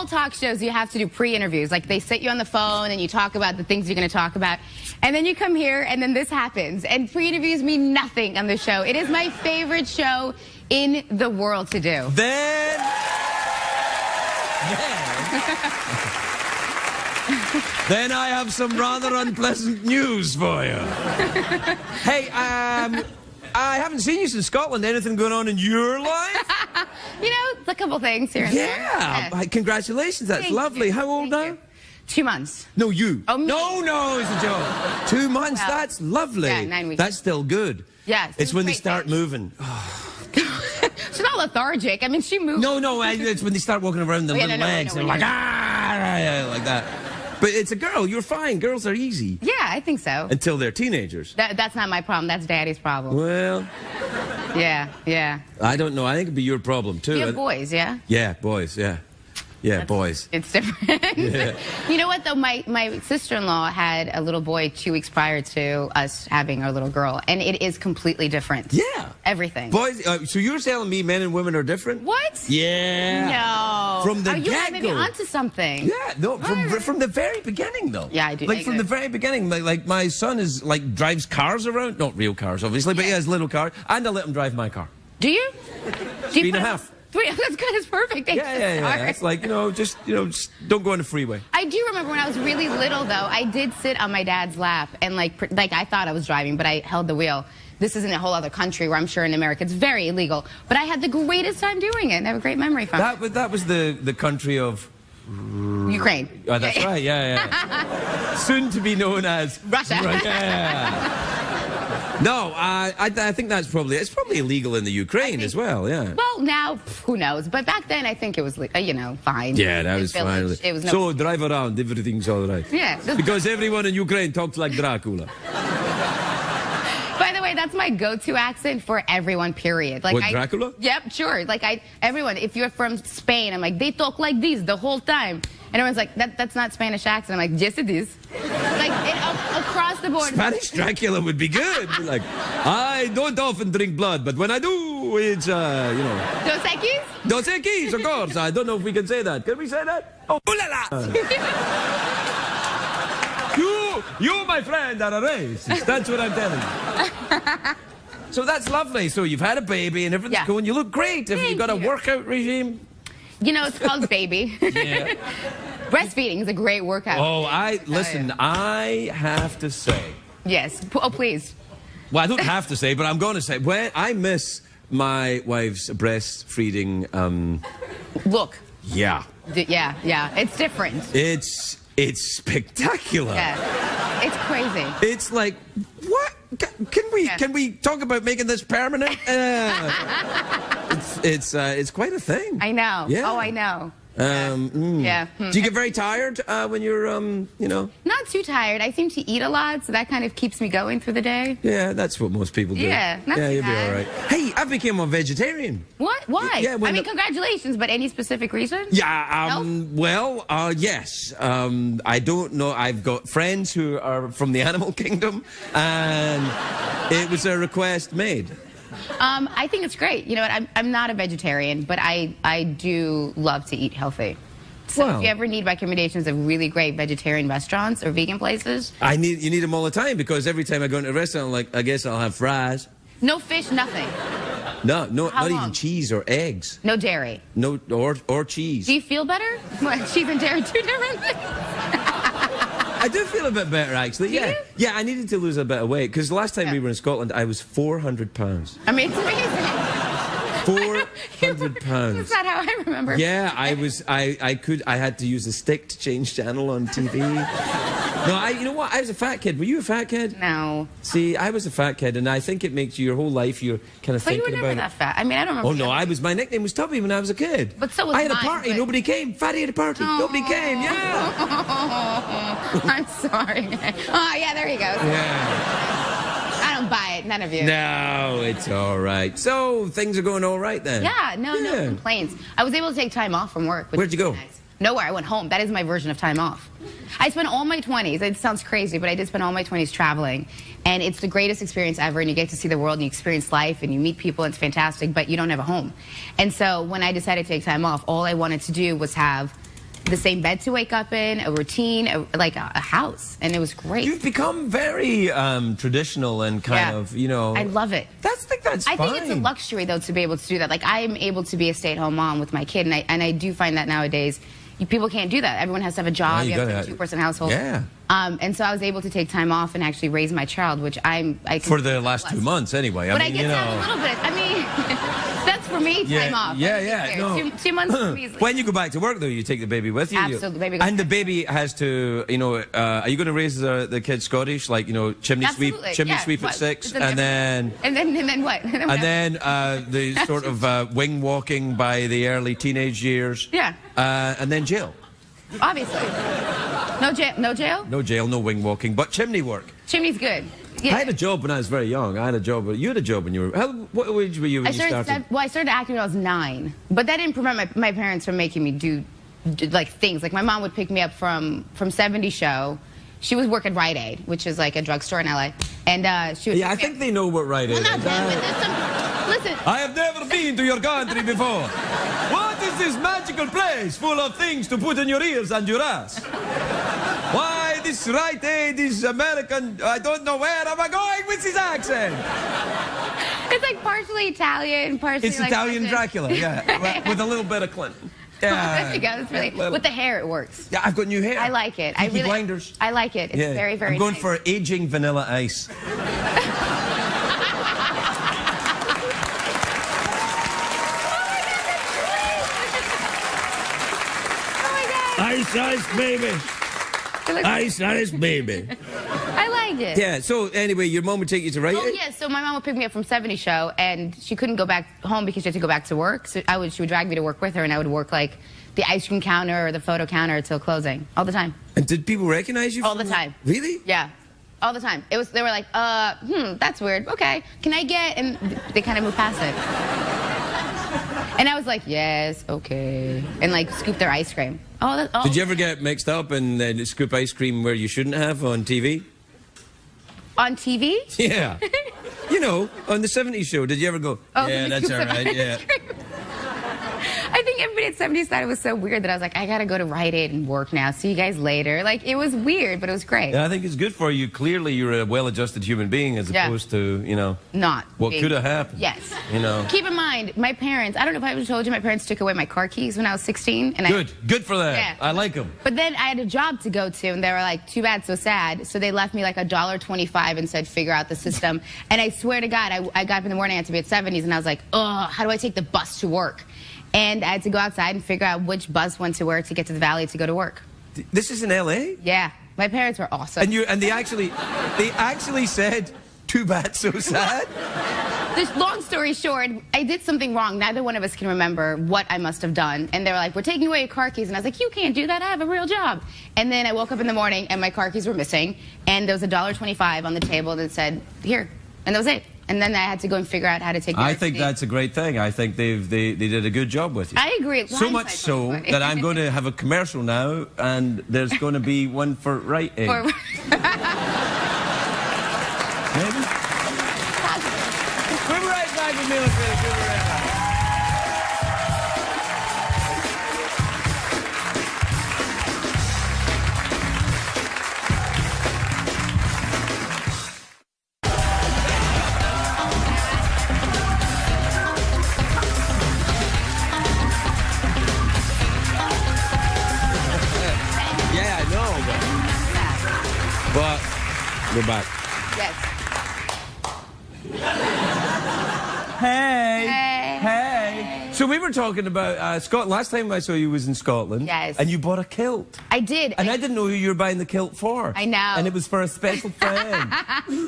all talk shows, you have to do pre-interviews. Like, they sit you on the phone and you talk about the things you're going to talk about. And then you come here and then this happens. And pre-interviews mean nothing on the show. It is my favorite show in the world to do. Then I have some rather unpleasant news for you. Hey, I haven't seen you since Scotland. Anything going on in your life? You know, a couple things here and there. Yeah. Congratulations. That's lovely. How old now? 2 months. No, you. Oh, me. No, it's a joke. 2 months. Well, that's lovely. Yeah, 9 weeks. That's still good. Yes. It's when they start moving. She's not lethargic. I mean, she moves. No, it's when they start walking around the little legs and like that. But it's a girl. You're fine. Girls are easy. Yeah, I think so. Until they're teenagers. That's not my problem. That's Daddy's problem. Well. Yeah. I don't know. I think it'd be your problem, too. You have boys, yeah? Yeah, boys, yeah. Yeah, boys. It's different. Yeah. You know what, though? My sister-in-law had a little boy 2 weeks prior to us having our little girl, and it is completely different. Yeah. Everything. Boys, so you're telling me men and women are different? What? Yeah. No. From the get-go. Are you maybe onto something? Yeah, no, from the very beginning, though. Yeah, I do. Like, from the very beginning. Like my son is, like, drives cars around. Not real cars, obviously, but he has little cars, and I let him drive my car. Do you? 3.5. That's good. It's perfect. Yeah. It's like, just don't go on the freeway. I do remember when I was really little, though, I did sit on my dad's lap and like I thought I was driving, but I held the wheel. This is in a whole other country where I'm sure in America it's very illegal. But I had the greatest time doing it and I have a great memory from it. That was the country of... Ukraine. Oh, that's right, yeah. Soon to be known as... Russia. Yeah. No, I think it's probably illegal in the Ukraine as well, yeah. Well, now, who knows? But back then, I think it was, fine. Yeah, that was fine. It was so drive around, everything's all right. Yeah. Because everyone in Ukraine talks like Dracula. By the way, that's my go-to accent for everyone, period. Like, Dracula? Yep, sure. Like, everyone, if you're from Spain, I'm like, they talk like this the whole time. And everyone's like, that's not Spanish accent. I'm like, yes, it is. Like, across the board. Spanish Dracula would be good. Like, I don't often drink blood, but when I do, it's, Dos Equis? Dos Equis, of course. I don't know if we can say that. Can we say that? Oh, ooh la la! You, my friend, are a racist. That's what I'm telling you. So that's lovely. So you've had a baby and everything's going. You look great. Have you got a workout regime? It's called baby. Yeah. Breastfeeding is a great workout. Oh, I have to say. Yes. Oh, please. Well, I don't have to say, but I'm going to say. When I miss my wife's breastfeeding. Look. Yeah. Yeah. It's different. It's spectacular. Yeah. It's crazy. It's like, what? Can we talk about making this permanent? It's quite a thing. I know. Yeah. Oh, I know. Yeah. Do you get very tired when you're, Not too tired. I seem to eat a lot, so that kind of keeps me going through the day. Yeah, that's what most people do. Yeah, not too you'll be bad. all right. Hey, I became a vegetarian. What? Why? Yeah, congratulations, but any specific reason? Yeah, well, yes. I don't know. I've got friends who are from the animal kingdom, and it was a request made. I think it's great. You know what? I'm not a vegetarian, but I do love to eat healthy. So if you ever need recommendations of really great vegetarian restaurants or vegan places, you need them all the time because every time I go into a restaurant, I'm like, I guess I'll have fries. No fish, nothing. No, not even cheese or eggs. No dairy. No, or cheese. Do you feel better? What, cheese and dairy, two different things? I do feel a bit better, actually. Do you? Yeah, I needed to lose a bit of weight because the last time we were in Scotland, I was 400 pounds. I mean, it's amazing. 400 pounds. That's not how I remember. Yeah, I had to use a stick to change channel on TV. No, you know what? I was a fat kid. Were you a fat kid? No. See, I was a fat kid, and I think it makes you your whole life. You're kind of thinking about it. But you were never that fat. I mean, I don't remember. Oh no, my nickname was Tubby when I was a kid. But so was I had mine, a party. but... Nobody came. Fatty at a party. Oh. Nobody came. Yeah. I'm sorry. Oh yeah, there he goes. Yeah. I don't buy it. None of you. No, it's all right. So things are going all right then. Yeah. No complaints. I was able to take time off from work. Where'd you go? Nice. Nowhere. I went home. That is my version of time off. I spent all my 20s. It sounds crazy, but I did spend all my 20s traveling. And it's the greatest experience ever. And you get to see the world and you experience life and you meet people. And it's fantastic, but you don't have a home. And so when I decided to take time off, all I wanted to do was have the same bed to wake up in, a routine, like a house, and it was great. You've become very traditional and kind of, you know. I love it. That's fine. I think it's a luxury, though, to be able to do that. Like, I'm able to be a stay-at-home mom with my kid, and I do find that nowadays people can't do that. Everyone has to have a job. You have to have a two-person household. Yeah. And so I was able to take time off and actually raise my child, which I for the last 2 months, anyway. But I get to have a little bit. I mean, that's for me, time off. Yeah. No. 2 months for me. When you go back to work, though, you take the baby with you. Absolutely, baby. And the baby has to, you know, are you going to raise the kid Scottish, like, you know, chimney sweep at 6, and then what? And then the sort of wing walking by the early teenage years. Yeah. And then jail. Obviously. No jail? No jail? No jail, no wing walking, but chimney work. Chimney's good. Yeah. I had a job when I was very young. I had a job. You had a job when you were... What age were you when you started? Well, I started acting when I was 9. But that didn't prevent my parents from making me do like, things. Like, my mom would pick me up from 70 show. She was working Rite Aid, which is like a drugstore in L.A. And she would... Yeah, I think they know what Rite Aid is. Listen. I have never been to your country before. What is this magical place full of things to put in your ears and your ass? Why, this Rite Aid is American. I don't know where am I going with this accent. It's like partially Italian, partially It's like Italian Russian. Dracula, yeah, with a little bit of Clinton. Yeah. There you go. It's really, with the hair, it works. Yeah, I've got new hair. I like it. Peaky Blinders. I like it. It's very, very I'm going nice. for aging Vanilla Ice. Ice, baby. Ice, baby. I liked it. Yeah, so anyway, your mom would take you to Rite Aid? Oh, yeah, so my mom would pick me up from 70 show, and she couldn't go back home because she had to go back to work. So she would drag me to work with her, and I would work, like, the ice cream counter or the photo counter till closing. All the time. And did people recognize you? All the time. Really? Yeah. All the time. They were like, that's weird. Okay, can I get... And they kind of moved past it. And I was like, yes, okay. And, like, scoop their ice cream. Did you ever get mixed up and scoop ice cream where you shouldn't have on TV? On TV? Yeah. You know, on the 70s show, did you ever go, yeah, that's all right, yeah. I think everybody at 70s thought it was so weird that I was like, I gotta go to Rite Aid and work now. See you guys later. Like, it was weird, but it was great. Yeah, I think it's good for you. Clearly, you're a well-adjusted human being as opposed to, you know, what could have happened. Yes. You know. Keep in mind, my parents, I don't know if I ever told you, my parents took away my car keys when I was 16. And Good for that. Yeah. I like them. But then I had a job to go to, and they were like, too bad, so sad. So they left me like $1.25 and said, figure out the system. And I swear to God, I got up in the morning, I had to be at 70s, and I was like, oh, how do I take the bus to work? And I had to go outside and figure out which bus went to where to get to the Valley to go to work. This is in L.A.? Yeah. My parents were awesome. And they actually said, too bad, so sad? This long story short, I did something wrong. Neither one of us can remember what I must have done. And they were like, we're taking away your car keys. And I was like, you can't do that. I have a real job. And then I woke up in the morning and my car keys were missing. And there was $1.25 on the table that said, here. And that was it. And then I had to go and figure out how to take I think that's a great thing. I think they did a good job with you. I agree. So much so that I'm going to have a commercial now, and there's going to be one for Rite Aid. Maybe? We'll be right back with Mila. We'll be right back. But we're back. Yes. Hey. So we were talking about Scotland. Last time I saw you was in Scotland. Yes. And you bought a kilt. I did. And I didn't know who you were buying the kilt for. I know. And it was for a special friend.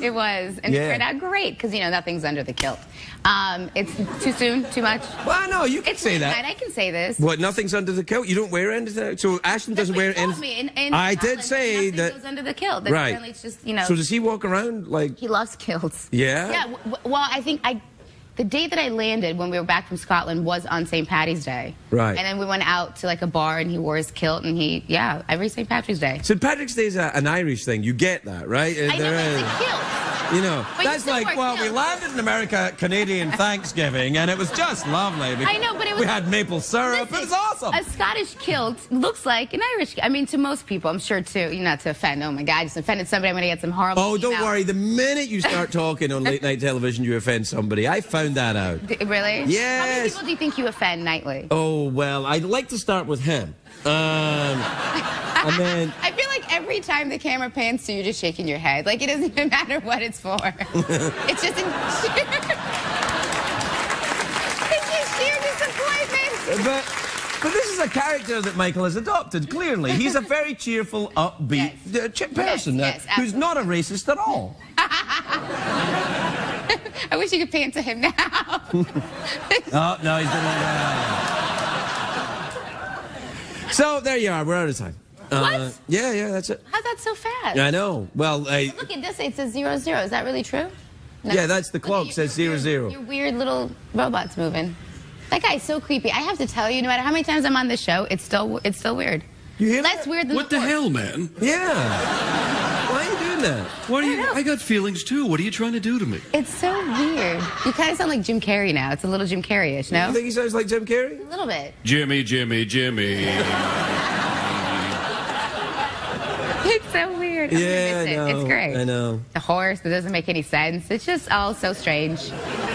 It was. And it turned out great because, you know, nothing's under the kilt. It's too soon, too much. Well, no, you can say that. I can say this. What, nothing's under the kilt? You don't wear anything? So Ashton doesn't wear anything? I did say that. Nothing goes under the kilt. That right. It's just, you know. So does he walk around like... He loves kilts. Yeah? Yeah, well, I think the day that I landed when we were back from Scotland was on St. Paddy's Day. Right. And then we went out to like a bar and he wore his kilt and every St. Patrick's Day. St. Patrick's Day is an Irish thing. You get that, right? I know, it's a kilt. You know, But that's like, well, we landed in America Canadian Thanksgiving, and it was just lovely. I know, but it was... We had maple syrup. Listen, it was awesome. A Scottish kilt looks like an Irish... I mean, to most people, I'm sure, too. You're not to offend. Oh, my God, I just offended somebody. I'm going to get some horrible Oh, don't worry. The minute you start talking on late-night television, you offend somebody. I found that out. Really? Yes. How many people do you think you offend nightly? Oh, well, I'd like to start with him. And then... I feel like every time the camera pans to you, you're just shaking your head. Like, it doesn't even matter what it's for. It's just sheer disappointment. But this is a character that Michael has adopted, clearly. He's a very cheerful, upbeat person who's not a racist at all. I wish you could pan to him now. Oh, no, he's doing that. So, there you are. We're out of time. What? Yeah, that's it. How's that so fast? I know. Well, look at this. It says 0, 0. Is that really true? No. Yeah, that's the clock. Says 0, 0. Your weird little robots moving. That guy's so creepy. I have to tell you, no matter how many times I'm on the show, it's still weird. You hear Less that? weird than What the hell, man? Yeah. Why are you doing that? What are you? I got feelings too. What are you trying to do to me? It's so weird. You kind of sound like Jim Carrey now. It's a little Jim Carrey-ish, no? You think he sounds like Jim Carrey? A little bit. Jimmy, Jimmy, Jimmy. It's so weird. Yeah, I know. It's great. I know. The horse that doesn't make any sense. It's just all so strange.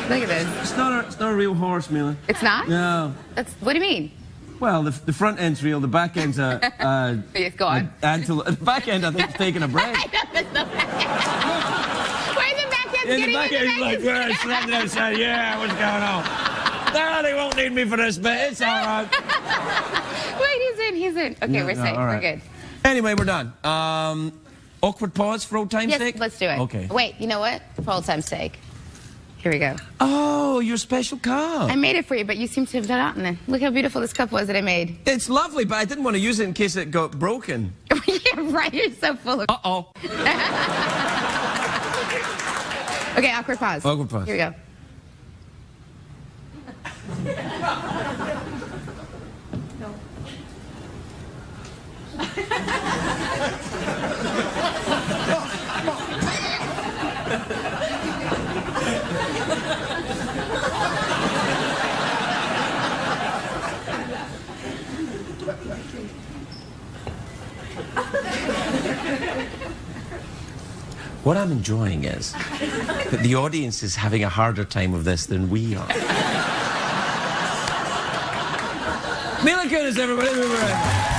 Look at this. It's not a real horse, Mila. It's not? No. What do you mean? Well, the front end's real. The back end's Yes, go on. The back end, I think, is taking a break. Where's the back end? In the back end's like, where it's standing outside. Yeah, what's going on? No, they won't need me for this bit. It's all right. Wait, he's in. Okay, Yeah, we're safe. all right. We're good. Anyway, we're done. Awkward pause for old time's sake? Yes, let's do it. Okay. Wait, you know what? For old time's sake. Here we go. Oh, your special cup. I made it for you, but you seem to have forgotten it. Look how beautiful this cup was that I made. It's lovely, but I didn't want to use it in case it got broken. Yeah, right. You're so full of... Uh-oh. Okay, awkward pause. Awkward pause. Here we go. What I'm enjoying is that the audience is having a harder time of this than we are. Mila Kunis, everybody.